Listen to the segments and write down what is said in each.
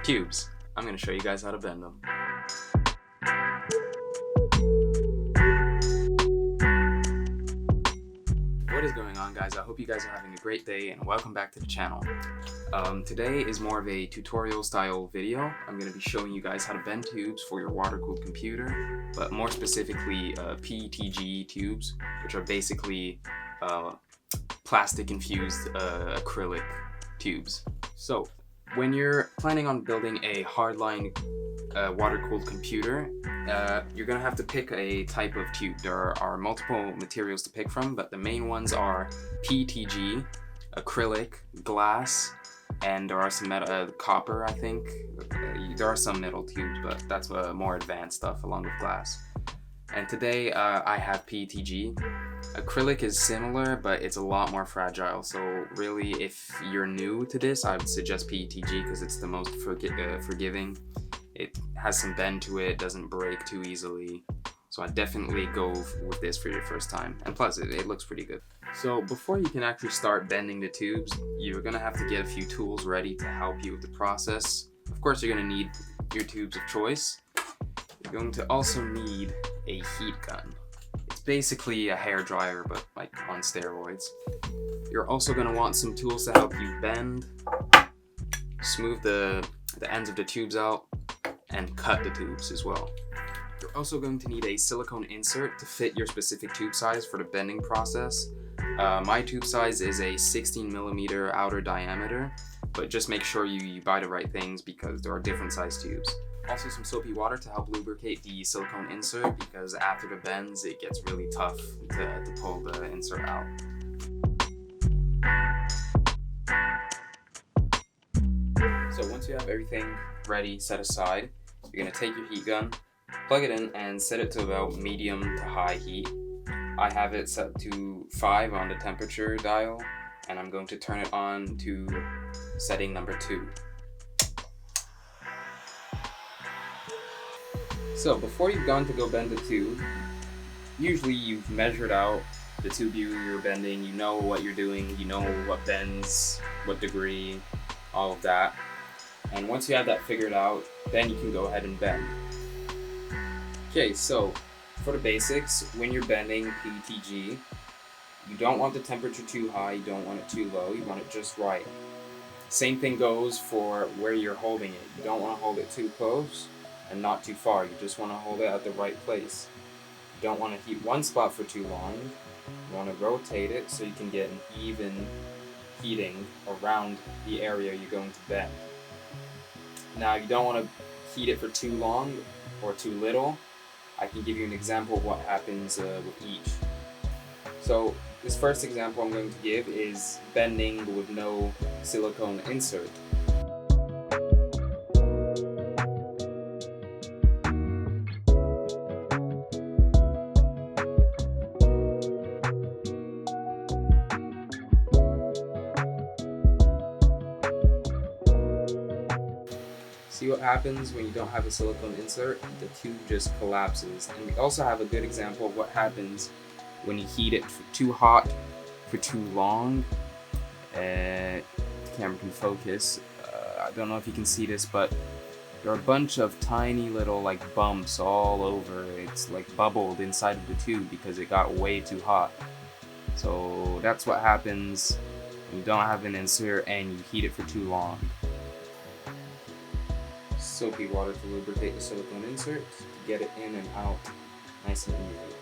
Tubes. I'm going to show you guys how to bend them. What is going on, guys? I hope you guys are having a great day and welcome back to the channel. Today is more of a tutorial style video. I'm going to be showing you guys how to bend tubes for your water-cooled computer, but more specifically PETG tubes, which are basically plastic infused acrylic tubes. So when you're planning on building a hardline water-cooled computer, you're going to have to pick a type of tube. There are multiple materials to pick from, but the main ones are PETG, acrylic, glass, and there are some metal, copper, I think. There are some metal tubes, but that's more advanced stuff along with glass. And today I have PETG. Acrylic is similar, but it's a lot more fragile. So really, if you're new to this, I would suggest PETG because it's the most forgiving. It has some bend to it, doesn't break too easily. So I definitely go with this for your first time. And plus, it looks pretty good. So before you can actually start bending the tubes, you're gonna have to get a few tools ready to help you with the process. Of course, you're gonna need your tubes of choice. You're going to also need a heat gun. It's basically a hair dryer, but like on steroids. You're also gonna want some tools to help you bend, smooth the ends of the tubes out, and cut the tubes as well. You're also going to need a silicone insert to fit your specific tube size for the bending process. My tube size is a 16mm outer diameter, but just make sure you buy the right things because there are different size tubes. Also some soapy water to help lubricate the silicone insert because after the bends it gets really tough to pull the insert out. So once you have everything ready, set aside, you're going to take your heat gun, plug it in, and set it to about medium to high heat. I have it set to 5 on the temperature dial, and I'm going to turn it on to setting number 2. So before you've gone to go bend the tube, usually you've measured out the tube you're bending, you know what you're doing, you know what bends, what degree, all of that. And once you have that figured out, then you can go ahead and bend. Okay, so for the basics, when you're bending PETG, you don't want the temperature too high, you don't want it too low, you want it just right. Same thing goes for where you're holding it. You don't want to hold it too close and not too far, you just want to hold it at the right place. You don't want to heat one spot for too long, you want to rotate it so you can get an even heating around the area you're going to bend. Now, you don't want to heat it for too long or too little. I can give you an example of what happens with each. So this first example I'm going to give is bending with no silicone insert. See what happens when you don't have a silicone insert? The tube just collapses. And we also have a good example of what happens when you heat it too hot for too long. The camera can focus. I don't know if you can see this, but there are a bunch of tiny little like bumps all over. It's like bubbled inside of the tube because it got way too hot. So that's what happens when you don't have an insert and you heat it for too long. Soapy water to lubricate the silicone insert to get it in and out nice and easy.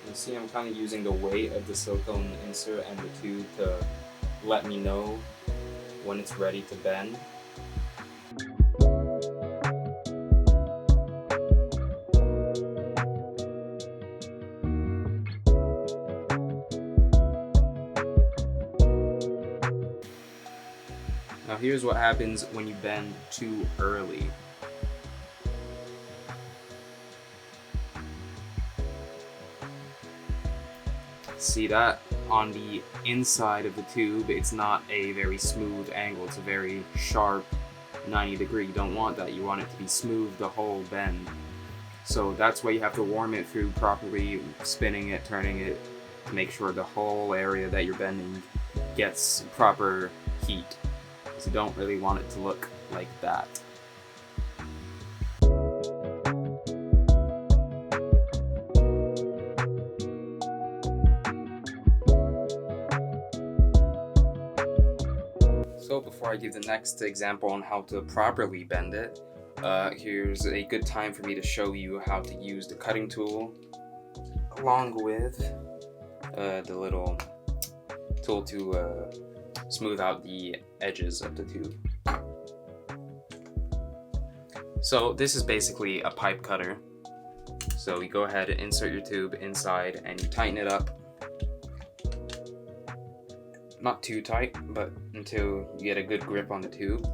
You see I'm kind of using the weight of the silicone insert and the tube to let me know when it's ready to bend. Now here's what happens when you bend too early. See that? on the inside of the tube, it's not a very smooth angle. It's a very sharp 90-degree. You don't want that. You want it to be smooth the whole bend. So that's why you have to warm it through properly, spinning it, turning it, to make sure the whole area that you're bending gets proper heat. So you don't really want it to look like that. So before I give the next example on how to properly bend it, here's a good time for me to show you how to use the cutting tool along with the little tool to smooth out the edges of the tube. So this is basically a pipe cutter. So you go ahead and insert your tube inside and you tighten it up. Not too tight, but until you get a good grip on the tube.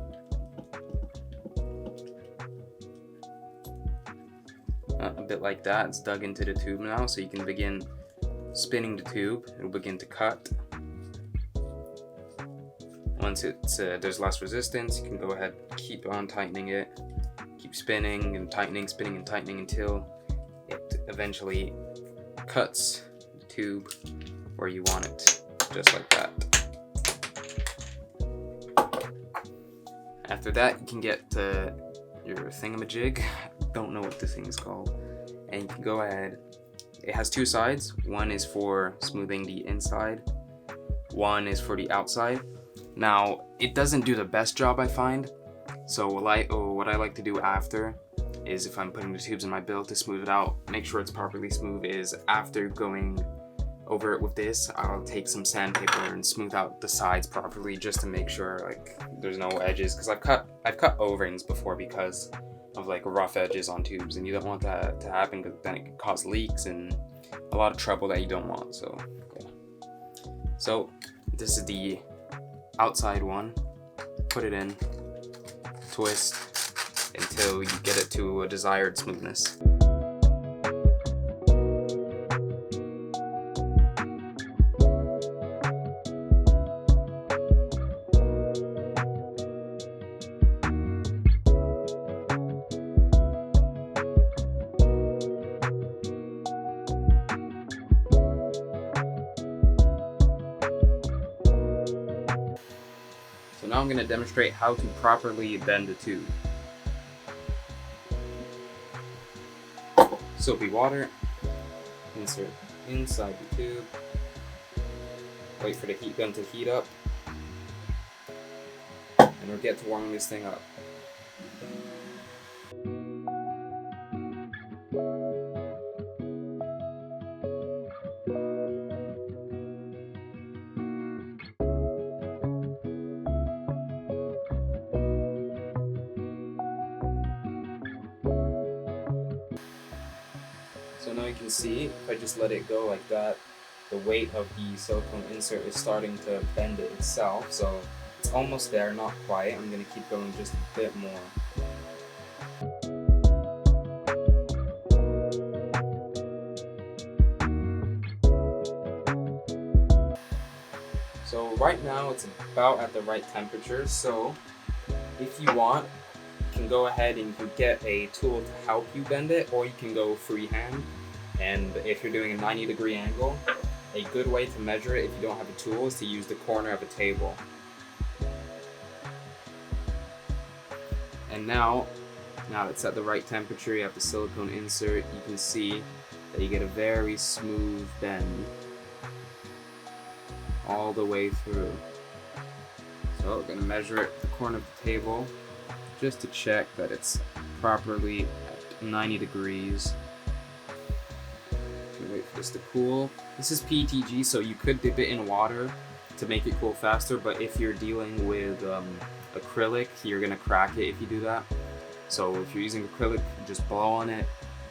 A bit like that. It's dug into the tube now, so you can begin spinning the tube. It'll begin to cut. Once there's less resistance, you can go ahead and keep on tightening it. Keep spinning and tightening, spinning and tightening until it eventually cuts the tube where you want it, just like that. After that, you can get your thingamajig. Don't know what this thing is called. And you can go ahead. It has two sides. One is for smoothing the inside. One is for the outside. Now, it doesn't do the best job, I find. So what I like to do after is, if I'm putting the tubes in my build to smooth it out, make sure it's properly smooth, is after going over it with this, I'll take some sandpaper and smooth out the sides properly, just to make sure like there's no edges, because I've cut O-rings before because of like rough edges on tubes, and you don't want that to happen, because then it can cause leaks and a lot of trouble that you don't want. So yeah. So this is the outside one. Put it in, twist until you get it to a desired smoothness. So now I'm going to demonstrate how to properly bend a tube. Soapy water, insert inside the tube, wait for the heat gun to heat up, and we'll get to warming this thing up. So now you can see, if I just let it go like that, the weight of the silicone insert is starting to bend it itself. So it's almost there, not quite. I'm going to keep going just a bit more. So right now it's about at the right temperature. So if you want, you can go ahead and you can get a tool to help you bend it, or you can go freehand. And if you're doing a 90-degree angle, a good way to measure it if you don't have a tool is to use the corner of a table. And now it's at the right temperature, you have the silicone insert, you can see that you get a very smooth bend all the way through. So we're going to measure it at the corner of the table just to check that it's properly at 90 degrees. Wait for this to cool. This is PETG, so you could dip it in water to make it cool faster, but if you're dealing with acrylic, you're gonna crack it if you do that. So if you're using acrylic, just blow on it.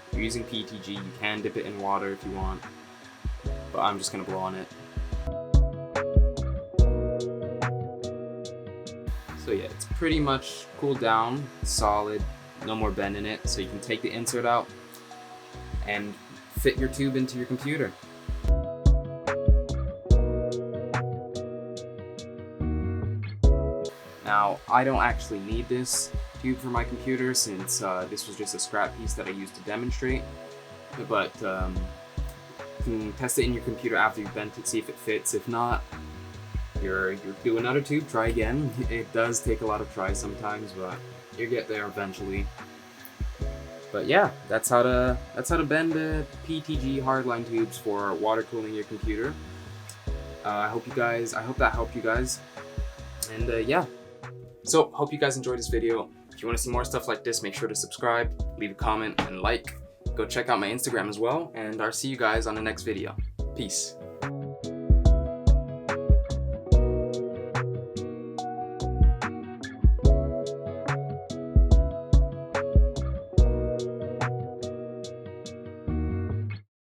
If you're using PETG, you can dip it in water if you want, but I'm just gonna blow on it. So yeah, it's pretty much cooled down, solid, no more bend in it, so you can take the insert out and fit your tube into your computer. Now, I don't actually need this tube for my computer since this was just a scrap piece that I used to demonstrate, but you can test it in your computer after you've bent it, see if it fits. If not, you're do another tube, try again. It does take a lot of tries sometimes, but you get there eventually. But yeah, that's how to bend PETG hardline tubes for water cooling your computer. I hope that helped you guys. And yeah, so hope you guys enjoyed this video. If you want to see more stuff like this, make sure to subscribe, leave a comment, and like. Go check out my Instagram as well, and I'll see you guys on the next video. Peace.